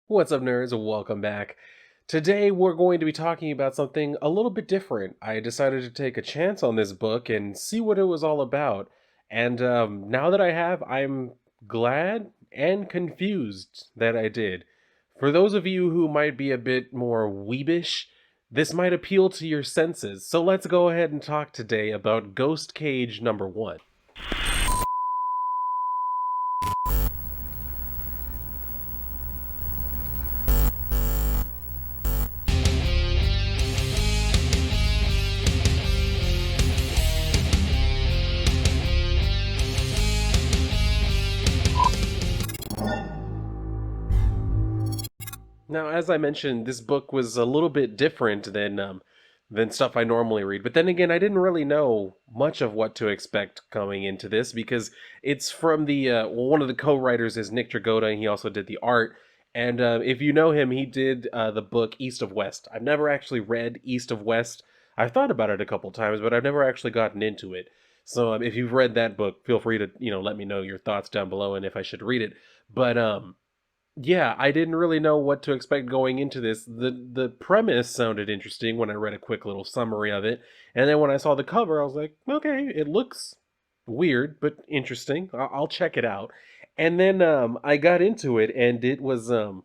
What's up, nerds? Welcome back. Today, we're going to be talking about something a little bit different. I decided to take a chance on this book and see what it was all about. And now that I have, I'm glad and confused that I did. For those of you who might be a bit more weebish, this might appeal to your senses. So let's go ahead and talk today about Ghost Cage number 1. Now, as I mentioned, this book was a little bit different than stuff I normally read. But then again, I didn't really know much of what to expect coming into this because it's from one of the co-writers is Nick Dragotta, and he also did the art. And if you know him, he did the book East of West. I've never actually read East of West. I've thought about it a couple times, but I've never actually gotten into it. So if you've read that book, feel free to let me know your thoughts down below and if I should read it. But yeah, I didn't really know what to expect going into this. The premise sounded interesting when I read a quick little summary of it, and then when I saw the cover, I was like, okay, it looks weird but interesting. I'll check it out. And then I got into it, and it was how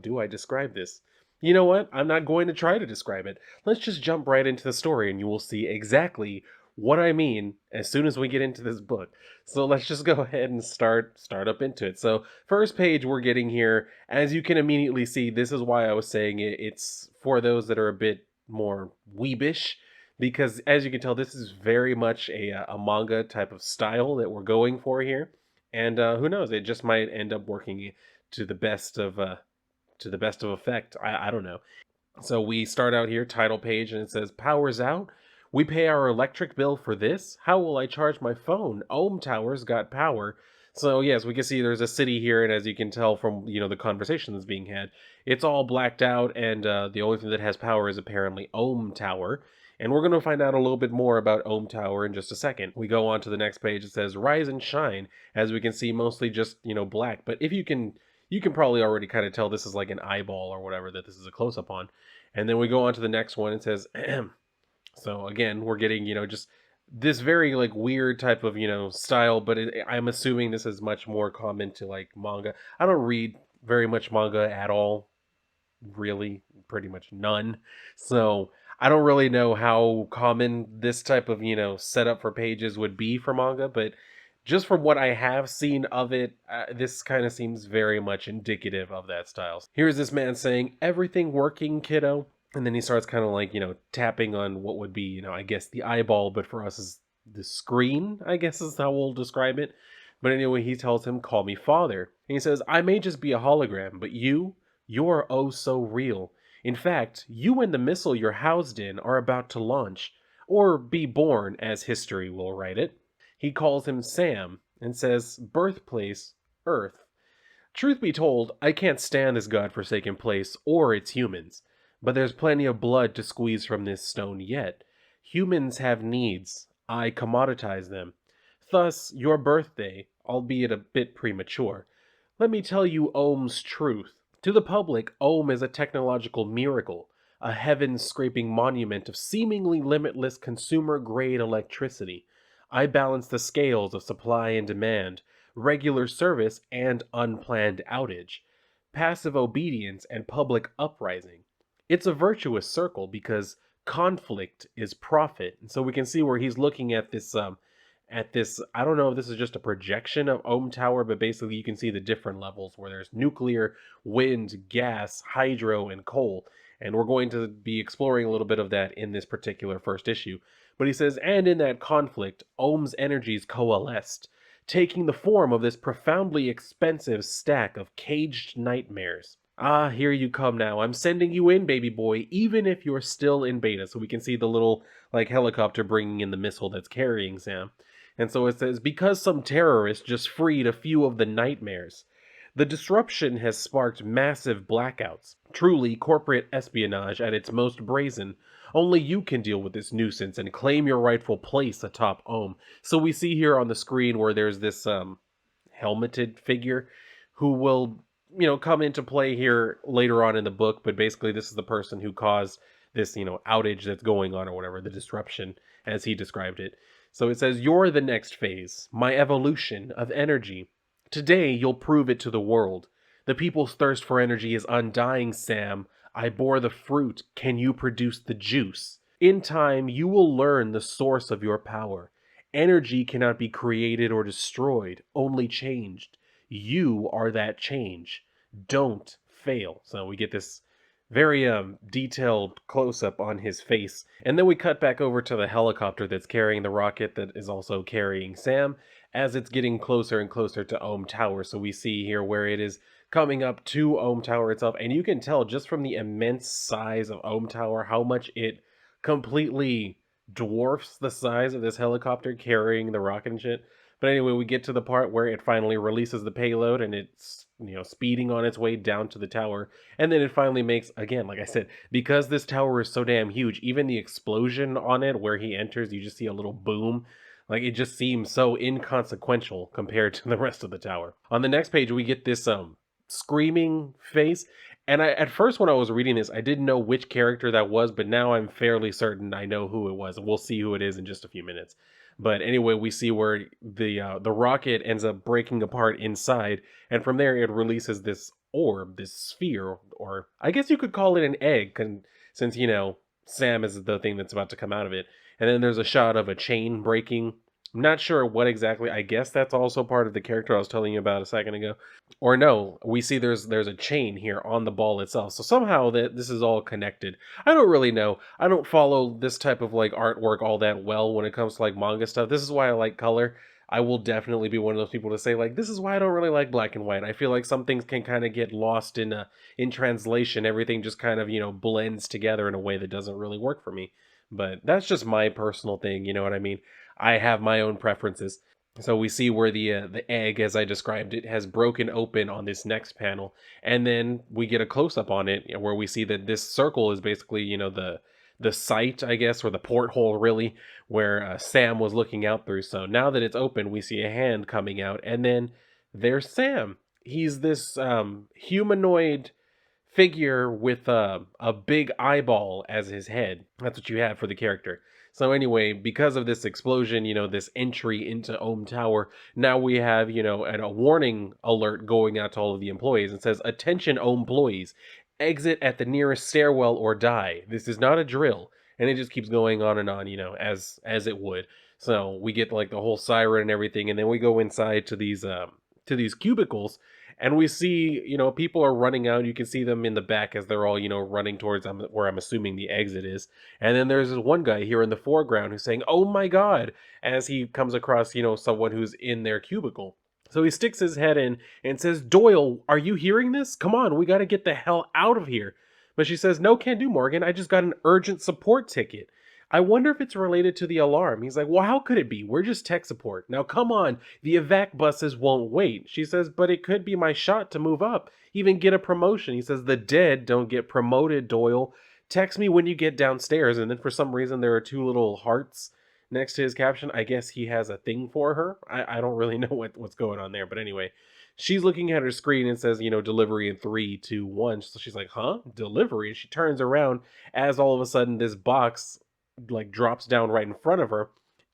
do I describe this? You know what? I'm not going to try to describe it. Let's just jump right into the story, and you will see exactly what I mean as soon as we get into this book. So let's just go ahead and start up into it. So first page we're getting here, as you can immediately see, this is why I was saying it's for those that are a bit more weebish, because as you can tell, this is very much a manga type of style that we're going for here, and who knows, it just might end up working to the best of effect. I don't know. So we start out here, title page, and it says, "Power's out. We pay our electric bill for this? How will I charge my phone? Ohm Tower's got power." So yes, we can see there's a city here, and as you can tell from the conversation that's being had, it's all blacked out, and the only thing that has power is apparently Ohm Tower. And we're going to find out a little bit more about Ohm Tower in just a second. We go on to the next page. It says, "Rise and shine." As we can see, mostly just black. But if you can probably already kind of tell this is like an eyeball or whatever that this is a close up on. And then we go on to the next one. It says, so again, we're getting, just this very like weird type of, style, but I'm assuming this is much more common to like manga. I don't read very much manga at all, really, pretty much none. So I don't really know how common this type of, setup for pages would be for manga, but just from what I have seen of it, this kind of seems very much indicative of that style. Here's this man saying, "Everything working, kiddo?" And then he starts kind of like, tapping on what would be, I guess the eyeball, but for us is the screen, I guess is how we'll describe it. But anyway, he tells him, "Call me father." And he says, "I may just be a hologram, but you're oh so real. In fact, you and the missile you're housed in are about to launch, or be born, as history will write it." He calls him Sam and says, "Birthplace, Earth." Truth be told, I can't stand this godforsaken place or its humans. But there's plenty of blood to squeeze from this stone yet. Humans have needs. I commoditize them. Thus, your birthday, albeit a bit premature. Let me tell you Ohm's truth. To the public, Ohm is a technological miracle, a heaven-scraping monument of seemingly limitless consumer-grade electricity. I balance the scales of supply and demand, regular service and unplanned outage, passive obedience and public uprising. It's a virtuous circle because conflict is profit. And so we can see where he's looking at this. I don't know if this is just a projection of Ohm Tower, but basically you can see the different levels where there's nuclear, wind, gas, hydro, and coal. And we're going to be exploring a little bit of that in this particular first issue. But he says, "And in that conflict, Ohm's energies coalesced, taking the form of this profoundly expensive stack of caged nightmares. Ah, here you come now. I'm sending you in, baby boy, even if you're still in beta." So we can see the little like helicopter bringing in the missile that's carrying Sam. And so it says, "Because some terrorist just freed a few of the nightmares. The disruption has sparked massive blackouts. Truly corporate espionage at its most brazen. Only you can deal with this nuisance and claim your rightful place atop Ohm." So we see here on the screen where there's this helmeted figure who will come into play here later on in the book, but basically this is the person who caused this, outage that's going on or whatever, the disruption as he described it. So it says, "You're the next phase, my evolution of energy. Today you'll prove it to the world. The people's thirst for energy is undying, Sam. I bore the fruit. Can you produce the juice? In time, you will learn the source of your power. Energy cannot be created or destroyed, only changed. You are that change. Don't fail." So we get this very detailed close up on his face. And then we cut back over to the helicopter that's carrying the rocket that is also carrying Sam as it's getting closer and closer to Ohm Tower. So we see here where it is coming up to Ohm Tower itself. And you can tell just from the immense size of Ohm Tower how much it completely dwarfs the size of this helicopter carrying the rocket and shit. But anyway, we get to the part where it finally releases the payload and it's, speeding on its way down to the tower. And then it finally makes, again, like I said, because this tower is so damn huge, even the explosion on it where he enters, you just see a little boom. Like it just seems so inconsequential compared to the rest of the tower. On the next page, we get this screaming face. And at first when I was reading this, I didn't know which character that was, but now I'm fairly certain I know who it was. And we'll see who it is in just a few minutes. But anyway, we see where the rocket ends up breaking apart inside, and from there it releases this orb, this sphere, or I guess you could call it an egg, since Sam is the thing that's about to come out of it. And then there's a shot of a chain breaking. I'm not sure what exactly. I guess that's also part of the character I was telling you about a second ago. Or no, we see there's a chain here on the ball itself. So somehow that this is all connected. I don't really know. I don't follow this type of like artwork all that well when it comes to like manga stuff. This is why I like color. I will definitely be one of those people to say like this is why I don't really like black and white. I feel like some things can kind of get lost in translation. Everything just kind of, blends together in a way that doesn't really work for me. But that's just my personal thing, you know what I mean? I have my own preferences. So we see where the egg, as I described it, has broken open on this next panel, and then we get a close up on it where we see that this circle is basically the site, I guess, or the porthole really, where Sam was looking out through. So now that it's open, we see a hand coming out, and then there's Sam. He's this humanoid figure with a big eyeball as his head. That's what you have for the character. So anyway, because of this explosion, this entry into Ohm Tower, now we have, a warning alert going out to all of the employees. It says, "Attention, Ohm employees, exit at the nearest stairwell or die. This is not a drill." And it just keeps going on and on, as it would. So we get like the whole siren and everything, and then we go inside to these cubicles, and we see, people are running out. You can see them in the back as they're all, running towards where I'm assuming the exit is. And then there's this one guy here in the foreground who's saying, "Oh my God," as he comes across, someone who's in their cubicle. So he sticks his head in and says, "Doyle, are you hearing this? Come on, we got to get the hell out of here." But she says, "No, can do, Morgan. I just got an urgent support ticket. I wonder if it's related to the alarm." He's like, "Well, how could it be? We're just tech support. Now, come on. The evac buses won't wait." She says, "But it could be my shot to move up, even get a promotion." He says, "The dead don't get promoted, Doyle. Text me when you get downstairs." And then for some reason, there are two little hearts next to his caption. I guess he has a thing for her. I don't really know what's going on there. But anyway, she's looking at her screen and says, delivery in 3, 2, 1. So she's like, "Huh? Delivery?" And she turns around as all of a sudden this box like drops down right in front of her,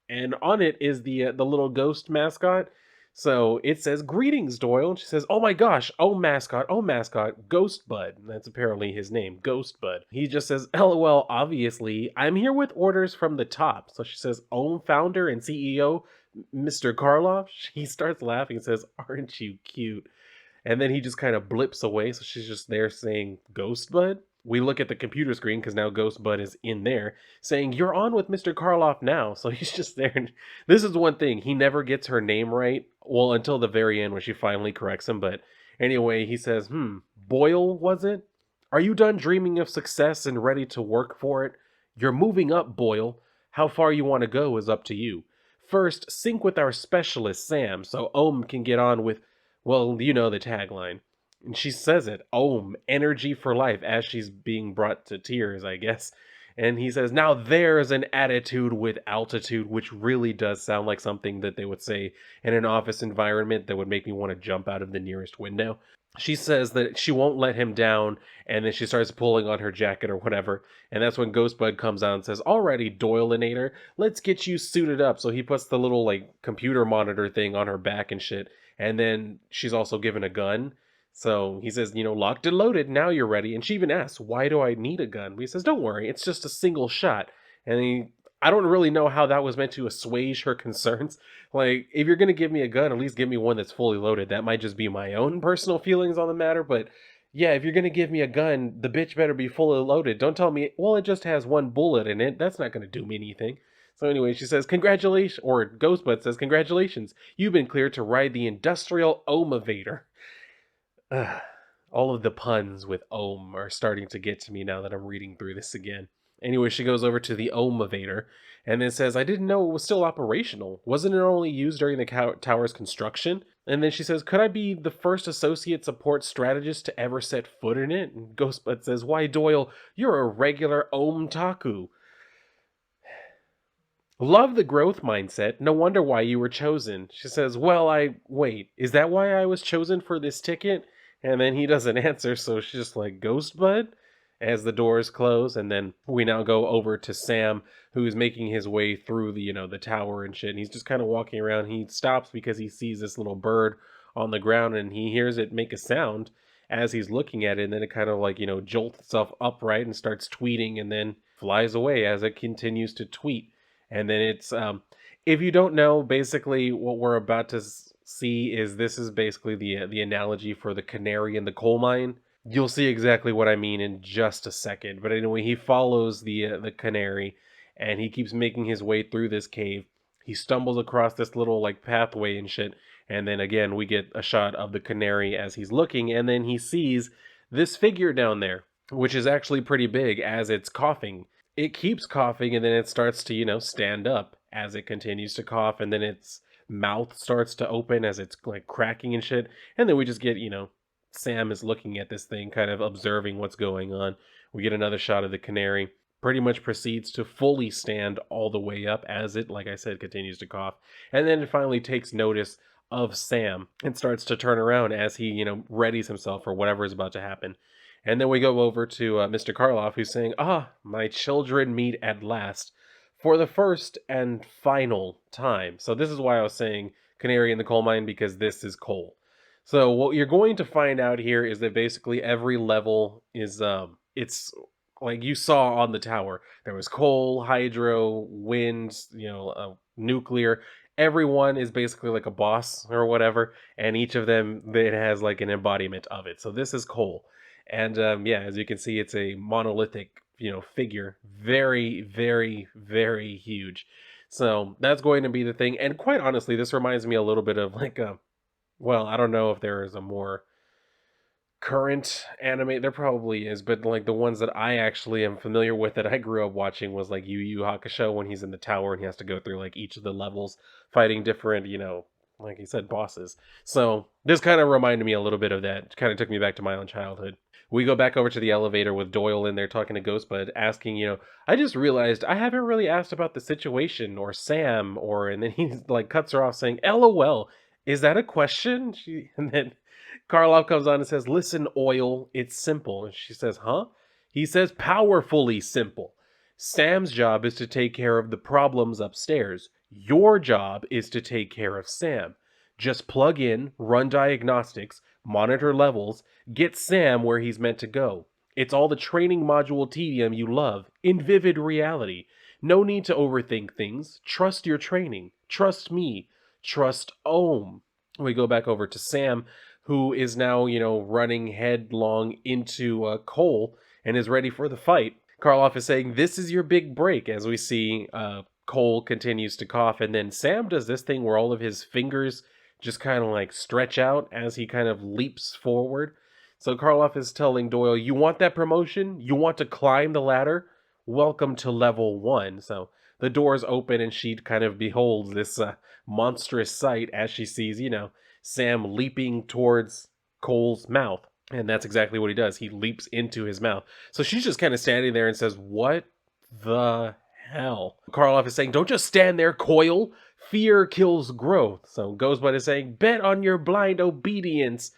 and on it is the little ghost mascot. So it says, "Greetings, Doyle." And she says, "Oh my gosh, oh mascot, Ghost Bud." And that's apparently his name, Ghost Bud. He just says, "LOL, obviously. I'm here with orders from the top." So she says, "Ohm founder and CEO, Mr. Karloff." He starts laughing and says, "Aren't you cute?" And then he just kind of blips away. So she's just there saying, "Ghost Bud." We look at the computer screen because now Ghost Bud is in there saying, "You're on with Mr. Karloff now." So he's just there. And this is one thing. He never gets her name right. Well, until the very end when she finally corrects him. But anyway, he says, "Boyle, was it? Are you done dreaming of success and ready to work for it? You're moving up, Boyle. How far you want to go is up to you. First, sync with our specialist, Sam, so Ohm can get on with, well, you know the tagline." And she says it, "Ohm, energy for life," as she's being brought to tears, I guess. And he says, "Now there's an attitude with altitude," which really does sound like something that they would say in an office environment that would make me want to jump out of the nearest window. she says that she won't let him down, and then she starts pulling on her jacket or whatever. And that's when Ghostbud comes out and says, "Alrighty, Doyleinator, let's get you suited up." So he puts the little like computer monitor thing on her back and shit. And then she's also given a gun. So he says, "Locked and loaded, now you're ready." And she even asks, "Why do I need a gun?" But he says, "Don't worry, it's just a single shot." And I don't really know how that was meant to assuage her concerns. Like, if you're gonna give me a gun, at least give me one that's fully loaded. That might just be my own personal feelings on the matter, but yeah, if you're gonna give me a gun, the bitch better be fully loaded. Don't tell me, well, it just has one bullet in it. That's not gonna do me anything. So anyway, she says, "Congratulations," or Ghostbud says, "Congratulations, you've been cleared to ride the industrial Omovator." Ugh, all of the puns with Ohm are starting to get to me now that I'm reading through this again. Anyway, she goes over to the Omovator and then says, "I didn't know it was still operational. Wasn't it only used during the tower's construction?" And then she says, "Could I be the first associate support strategist to ever set foot in it?" And Ghostbud says, "Why, Doyle, you're a regular Ohm Taku. Love the growth mindset. No wonder why you were chosen." She says, "Well, wait, is that why I was chosen for this ticket?" And then he doesn't answer, so she's just like, "Ghostbud?" As the doors close, and then we now go over to Sam, who is making his way through the tower and shit. And he's just kind of walking around. He stops because he sees this little bird on the ground, and he hears it make a sound as he's looking at it, and then it kind of like, jolts itself upright and starts tweeting, and then flies away as it continues to tweet. And then it's if you don't know, basically what we're about to see is this is basically the analogy for the canary in the coal mine. You'll see exactly what I mean in just a second. But anyway, he follows the canary, and he keeps making his way through this cave. He stumbles across this little like pathway and shit, and then again we get a shot of the canary as he's looking, and then he sees this figure down there, which is actually pretty big as it's coughing. It keeps coughing, and then it starts to, stand up as it continues to cough, and then its mouth starts to open as it's like cracking and shit. And then we just get, Sam is looking at this thing, kind of observing what's going on. We get another shot of the canary. Pretty much proceeds to fully stand all the way up as it, like I said, continues to cough. And then it finally takes notice of Sam and starts to turn around as he, readies himself for whatever is about to happen. And then we go over to Mr. Karloff, who's saying, "Ah, my children meet at last for the first and final time." So this is why I was saying canary in the coal mine, because this is coal. So what you're going to find out here is that basically every level is, it's like you saw on the tower. There was coal, hydro, wind, nuclear. Everyone is basically like a boss or whatever, and each of them, it has like an embodiment of it. So this is coal. And yeah, as you can see, it's a monolithic, figure. Very, very, very huge. So that's going to be the thing. And quite honestly, this reminds me a little bit of like well, I don't know if there is a more current anime. There probably is, but like the ones that I actually am familiar with that I grew up watching was like Yu Yu Hakusho, when he's in the tower and he has to go through like each of the levels fighting different, like he said, bosses. So this kind of reminded me a little bit of that. Kind of took me back to my own childhood. We go back over to the elevator with Doyle in there talking to Ghostbud, asking, "I just realized I haven't really asked about the situation or Sam," and then he like cuts her off saying, "LOL, is that a question?" And then Karloff comes on and says, "Listen, Oil, it's simple." And she says, "Huh?" He says, "Powerfully simple. Sam's job is to take care of the problems upstairs. Your job is to take care of Sam. Just plug in, run diagnostics, monitor levels, get Sam where he's meant to go. It's all the training module tedium you love, in vivid reality. No need to overthink things. Trust your training. Trust me. Trust Ohm." We go back over to Sam, who is now, running headlong into Cole and is ready for the fight. Karloff is saying, "This is your big break," as we see Cole continues to cough, and then Sam does this thing where all of his fingers just kind of like stretch out as he kind of leaps forward. So Karloff is telling Doyle, "You want that promotion? You want to climb the ladder? Welcome to level 1. So the doors open and she kind of beholds this monstrous sight as she sees, Sam leaping towards Cole's mouth. And that's exactly what he does. He leaps into his mouth. So she's just kind of standing there and says, "What the hell?" Karloff is saying, "Don't just stand there, Coil. Fear kills growth." So Ghostbud is saying, "Bet on your blind obedience."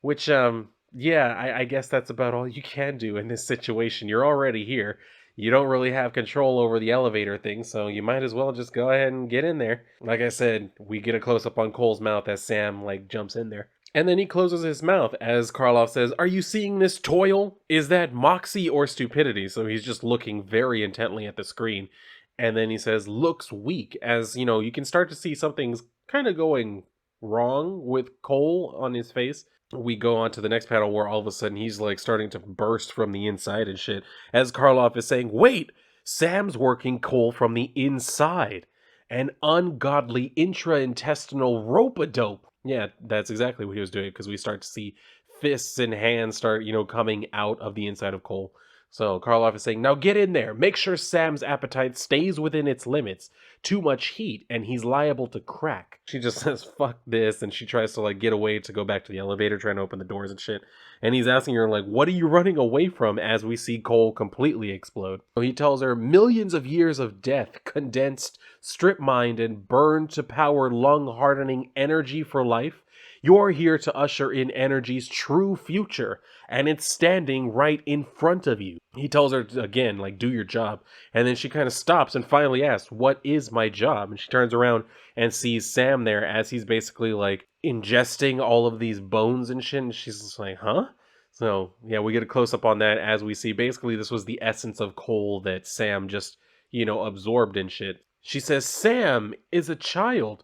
Which, yeah, I guess that's about all you can do in this situation. You're already here. You don't really have control over the elevator thing, so you might as well just go ahead and get in there. Like I said, we get a close up on Cole's mouth as Sam like jumps in there. And then he closes his mouth as Karloff says, "Are you seeing this, Doyle? Is that moxie or stupidity?" So he's just looking very intently at the screen. And then he says, "Looks weak," as you can start to see something's kind of going wrong with Cole on his face. We go on to the next panel where all of a sudden he's like starting to burst from the inside and shit. As Karloff is saying, "Wait, Sam's working Cole from the inside. An ungodly intra-intestinal rope-a-dope." Yeah, that's exactly what he was doing because we start to see fists and hands start, coming out of the inside of Cole. So Karloff is saying, "Now get in there. Make sure Sam's appetite stays within its limits. Too much heat and he's liable to crack." She just says, "Fuck this," and she tries to like get away to go back to the elevator, trying to open the doors and shit. And he's asking her like, "What are you running away from?" as we see Cole completely explode. So he tells her, "Millions of years of death, condensed, strip mined, and burned to power lung hardening energy for life. You're here to usher in energy's true future, and it's standing right in front of you." He tells her again, like, "Do your job." And then she kind of stops and finally asks, "What is my job?" And she turns around and sees Sam there as he's basically like ingesting all of these bones and shit. And she's just like, "Huh?" So yeah, we get a close up on that as we see basically this was the essence of Cole that Sam just, absorbed and shit. She says, "Sam is a child.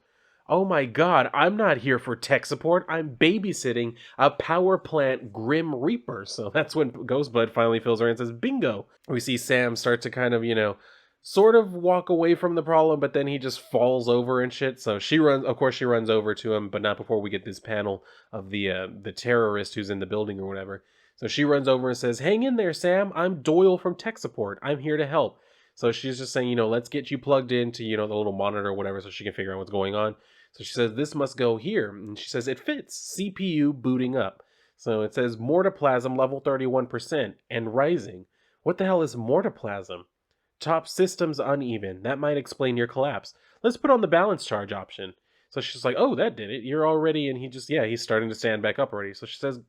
Oh my god, I'm not here for tech support. I'm babysitting a power plant Grim Reaper." So that's when Ghostbud finally fills her in and says, "Bingo." We see Sam start to kind of, sort of walk away from the problem, but then he just falls over and shit. So she runs over to him, but not before we get this panel of the terrorist who's in the building or whatever. So she runs over and says, "Hang in there, Sam. I'm Doyle from tech support. I'm here to help." So she's just saying, "Let's get you plugged into, the little monitor or whatever so she can figure out what's going on." So she says, "This must go here." And she says, "It fits. CPU booting up." So it says mortoplasm level 31% and rising. What the hell is mortoplasm? Top systems uneven. That might explain your collapse. Let's put on the balance charge option. So she's like, "Oh, that did it. You're already," and he's starting to stand back up already. So she says,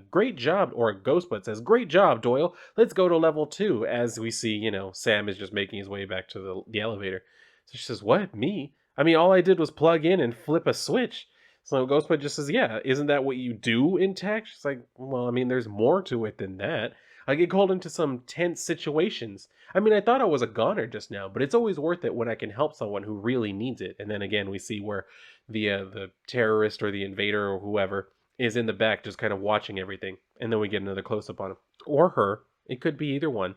"Great job," or Ghostbud says, "Great job, Doyle. Let's go to level 2." As we see, Sam is just making his way back to the elevator. So she says, "What, me? I mean, all I did was plug in and flip a switch." So Ghostbud just says, "Yeah, isn't that what you do in tech?" She's like, "Well, I mean, there's more to it than that. I get called into some tense situations. I mean, I thought I was a goner just now, but it's always worth it when I can help someone who really needs it." And then again, we see where the terrorist or the invader or whoever is in the back just kind of watching everything. And then we get another close up on him. Or her. It could be either one.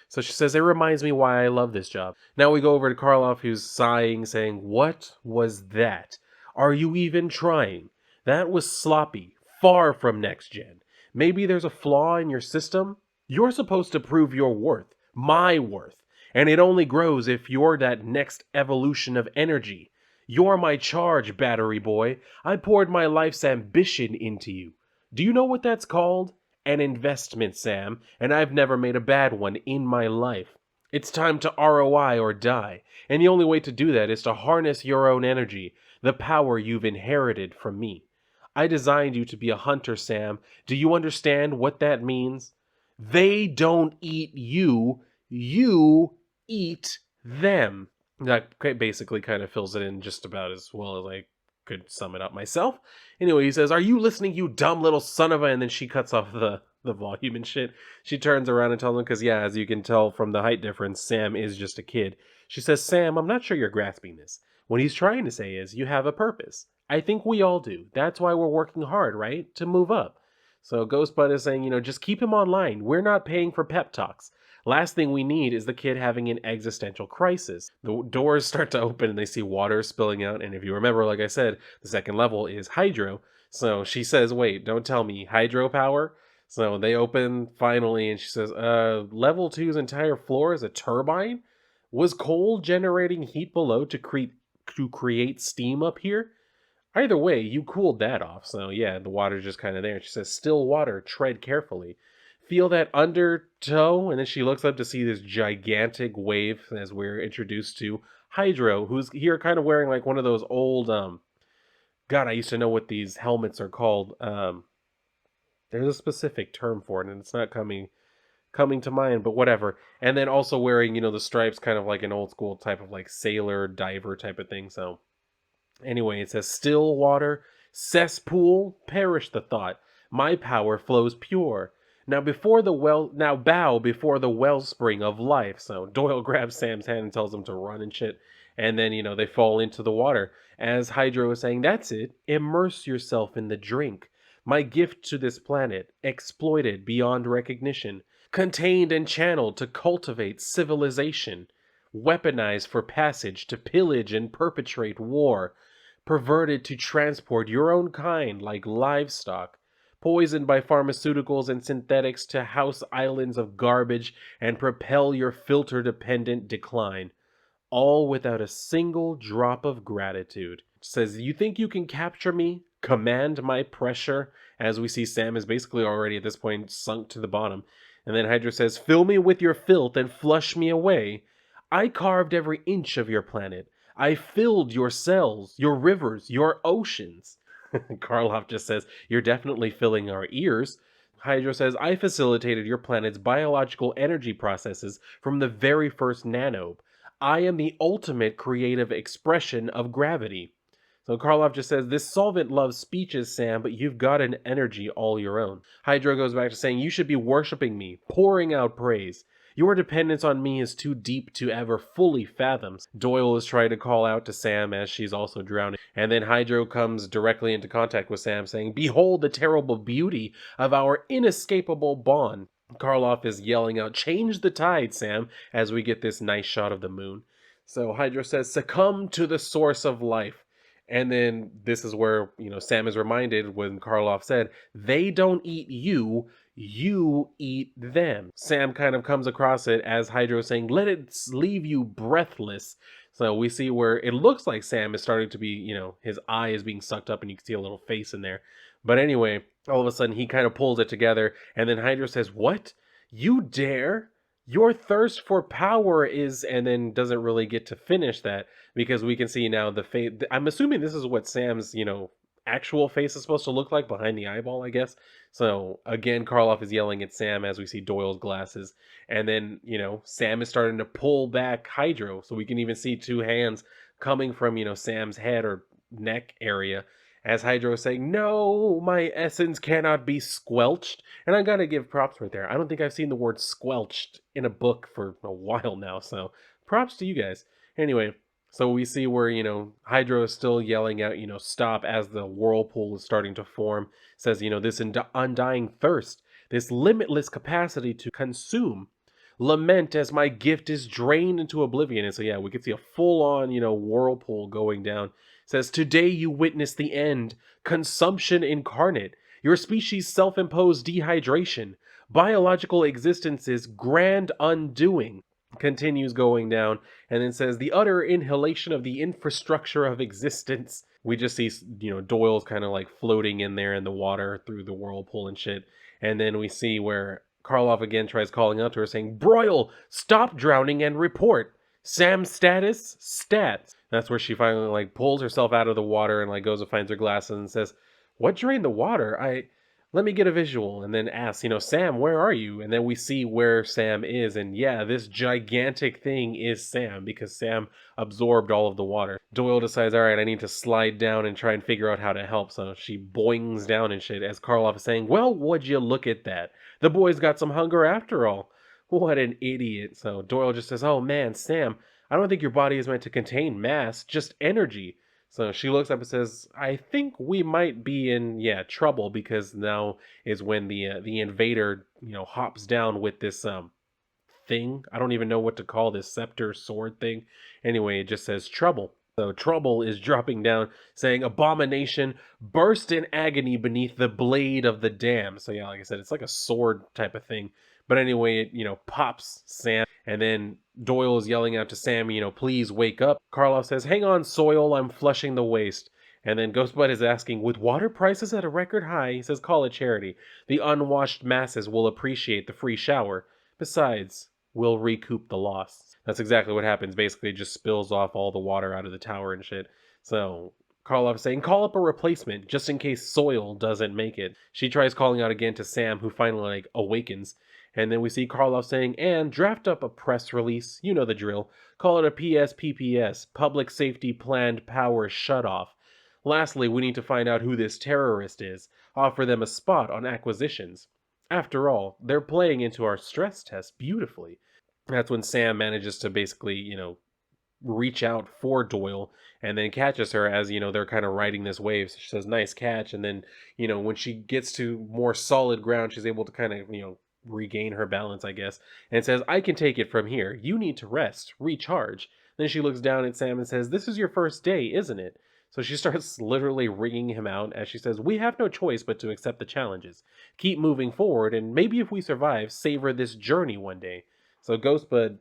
So she says, "It reminds me why I love this job." Now we go over to Karloff, who's sighing, saying, "What was that? Are you even trying? That was sloppy. Far from next gen. Maybe there's a flaw in your system? You're supposed to prove your worth. My worth. And it only grows if you're that next evolution of energy. You're my charge, battery boy. I poured my life's ambition into you. Do you know what that's called? An investment, Sam, and I've never made a bad one in my life. It's time to ROI or die, and the only way to do that is to harness your own energy, the power you've inherited from me. I designed you to be a hunter, Sam. Do you understand what that means? They don't eat you, you eat them." That basically kind of fills it in just about as well as I could sum it up myself. Anyway, he says, "Are you listening, you dumb little son of a..." And then she cuts off the volume and shit. She turns around and tells him, because yeah, as you can tell from the height difference, Sam is just a kid. She says, "Sam, I'm not sure you're grasping this. What he's trying to say is, you have a purpose. I think we all do. That's why we're working hard, right? To move up." So Ghostbud is saying, just keep him online. We're not paying for pep talks. Last thing we need is the kid having an existential crisis. The doors start to open and they see water spilling out. And if you remember, like I said, the second level is hydro. So she says, "Wait, don't tell me hydropower." So they open finally and she says, level two's entire floor is a turbine? Was coal generating heat below to create steam up here? Either way, you cooled that off. So yeah, the water's just kind of there. She says, "Still water, tread carefully. Feel that undertow." And then she looks up to see this gigantic wave as we're introduced to Hydro, who's here kind of wearing like one of those old, God, I used to know what these helmets are called. There's a specific term for it, and it's not coming to mind, but whatever. And then also wearing, the stripes, kind of like an old school type of like sailor diver type of thing. So anyway, it says, still water, cesspool, perish the thought. My power flows pure. Now bow before the wellspring of life. So Doyle grabs Sam's hand and tells him to run and shit. And then, they fall into the water. As Hydro is saying, that's it. Immerse yourself in the drink. My gift to this planet, exploited beyond recognition, contained and channeled to cultivate civilization, weaponized for passage to pillage and perpetrate war, perverted to transport your own kind like livestock, poisoned by pharmaceuticals and synthetics to house islands of garbage and propel your filter-dependent decline, all without a single drop of gratitude. It says, you think you can capture me? Command my pressure? As we see, Sam is basically already at this point sunk to the bottom. And then Hydra says, fill me with your filth and flush me away. I carved every inch of your planet. I filled your cells, your rivers, your oceans. Karloff just says, you're definitely filling our ears. Hydra says, I facilitated your planet's biological energy processes from the very first nanobe. I am the ultimate creative expression of gravity. So Karloff just says, this solvent loves speeches, Sam, but you've got an energy all your own. Hydra goes back to saying, you should be worshipping me, pouring out praise. Your dependence on me is too deep to ever fully fathom. Doyle is trying to call out to Sam as she's also drowning. And then Hydro comes directly into contact with Sam, saying, behold the terrible beauty of our inescapable bond. Karloff is yelling out, change the tide, Sam, as we get this nice shot of the moon. So Hydro says, succumb to the source of life. And then this is where, Sam is reminded when Karloff said, they don't eat you, you eat them. Sam kind of comes across it as Hydro saying, let it leave you breathless. So we see where it looks like Sam is starting to be, his eye is being sucked up and you can see a little face in there. But anyway, all of a sudden he kind of pulls it together and then Hydro says, what? You dare? Your thirst for power is, and then doesn't really get to finish that because we can see now the face. I'm assuming this is what Sam's, actual face is supposed to look like behind the eyeball, I guess. So again, Karloff is yelling at Sam as we see Doyle's glasses. And then, Sam is starting to pull back Hydro. So we can even see two hands coming from, Sam's head or neck area. As Hydro is saying, no, my essence cannot be squelched. And I gotta give props right there. I don't think I've seen the word squelched in a book for a while now. So props to you guys. Anyway, so we see where, Hydro is still yelling out, stop as the whirlpool is starting to form. Says, this undying thirst, this limitless capacity to consume. Lament as my gift is drained into oblivion. And so, yeah, we can see a full-on, whirlpool going down. Says, today you witness the end. Consumption incarnate. Your species' self-imposed dehydration. Biological existence's grand undoing. Continues going down and then says the utter inhalation of the infrastructure of existence. We just see, Doyle's kind of like floating in there in the water through the whirlpool and shit. And then we see where Karloff again tries calling out to her saying, Broyle, stop drowning and report. Sam's status? Stats. That's where she finally like pulls herself out of the water and like goes and finds her glasses and says, what drained the water? Let me get a visual, and then asks, Sam, where are you? And then we see where Sam is, and yeah, this gigantic thing is Sam, because Sam absorbed all of the water. Doyle decides, all right, I need to slide down and try and figure out how to help, so she boings down and shit, as Karloff is saying, well, would you look at that? The boy's got some hunger after all. What an idiot. So Doyle just says, oh man, Sam, I don't think your body is meant to contain mass, just energy. So she looks up and says, I think we might be in, trouble, because now is when the invader, hops down with this thing. I don't even know what to call this scepter sword thing. Anyway, it just says trouble. So Trouble is dropping down saying, abomination, burst in agony beneath the blade of the dam. So yeah, like I said, it's like a sword type of thing. But anyway, it, pops Sam. And then Doyle is yelling out to Sam, please wake up. Karloff says, hang on, Soil, I'm flushing the waste. And then Ghostbud is asking, with water prices at a record high, he says, call it charity. The unwashed masses will appreciate the free shower. Besides, we'll recoup the loss. That's exactly what happens. Basically, it just spills off all the water out of the tower and shit. So Karloff saying, call up a replacement just in case Soil doesn't make it. She tries calling out again to Sam, who finally awakens. And then we see Karloff saying, and draft up a press release. You know the drill. Call it a PSPPS, Public Safety Planned Power Shutoff. Lastly, we need to find out who this terrorist is. Offer them a spot on acquisitions. After all, they're playing into our stress test beautifully. That's when Sam manages to basically, reach out for Doyle and then catches her as, they're kind of riding this wave. So she says, nice catch. And then, when she gets to more solid ground, she's able to kind of, regain her balance, I guess, and says, I can take it from here. You need to rest, recharge. Then she looks down at Sam and says, this is your first day, isn't it? So she starts literally ringing him out as she says, we have no choice but to accept the challenges. Keep moving forward, and maybe if we survive, savor this journey one day. So Ghostbud,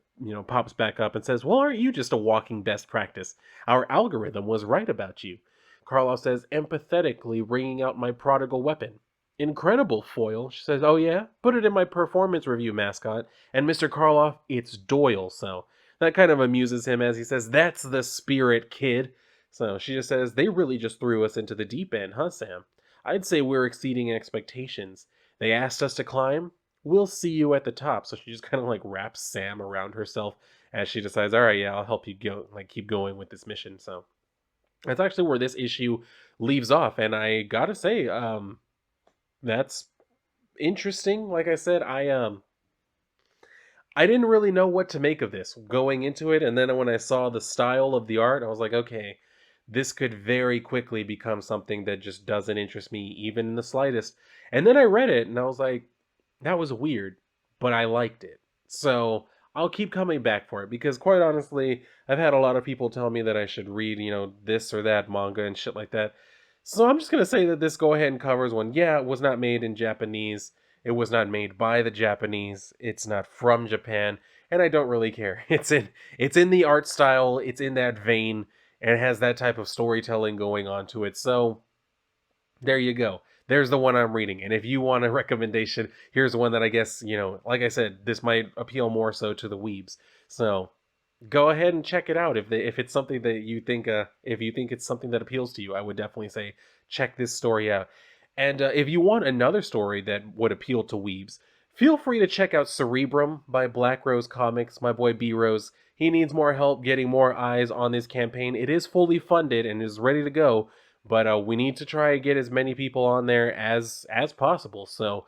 pops back up and says, well, aren't you just a walking best practice? Our algorithm was right about you. Karloff says, empathetically wringing out my prodigal weapon. Incredible, Foil. She says, oh yeah? Put it in my performance review, mascot. And Mr. Karloff, it's Doyle, so. That kind of amuses him as he says, that's the spirit, kid. So she just says, they really just threw us into the deep end, huh, Sam? I'd say we're exceeding expectations. They asked us to climb. We'll see you at the top. So she just kind of wraps Sam around herself as she decides, all right, yeah, I'll help you go, keep going with this mission. So that's actually where this issue leaves off. And I gotta say, that's interesting. Like I said, I didn't really know what to make of this going into it, and then when I saw the style of the art, I was like, okay, this could very quickly become something that just doesn't interest me even in the slightest. And then I read it and I was like, that was weird, but I liked it. So I'll keep coming back for it because quite honestly, I've had a lot of people tell me that I should read, this or that manga and shit like that. So I'm just going to say that this go ahead and covers one. Yeah, it was not made in Japanese. It was not made by the Japanese. It's not from Japan, and I don't really care. It's in the art style, it's in that vein, and it has that type of storytelling going on to it. So there you go. There's the one I'm reading. And if you want a recommendation, here's one that I guess, like I said, this might appeal more so to the weebs. So go ahead and check it out if it's something that you think if you think it's something that appeals to you. I would definitely say check this story out. And if you want another story that would appeal to weebs, feel free to check out Cerebrum by Black Rose Comics. My boy B Rose, he needs more help getting more eyes on this campaign. It is fully funded and is ready to go, but we need to try and get as many people on there as possible. So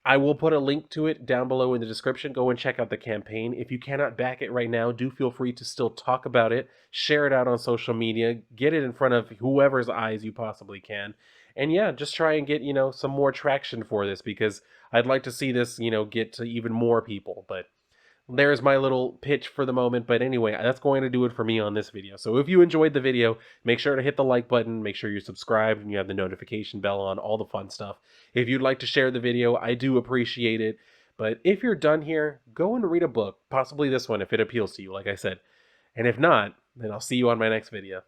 I will put a link to it down below in the description. Go and check out the campaign. If you cannot back it right now, do feel free to still talk about it, share it out on social media, get it in front of whoever's eyes you possibly can. And yeah, just try and get, some more traction for this because I'd like to see this, get to even more people. But there's my little pitch for the moment. But anyway, that's going to do it for me on this video. So if you enjoyed the video, make sure to hit the like button, make sure you're subscribed and you have the notification bell on, all the fun stuff. If you'd like to share the video, I do appreciate it. But if you're done here, go and read a book, possibly this one if it appeals to you, like I said. And if not, then I'll see you on my next video.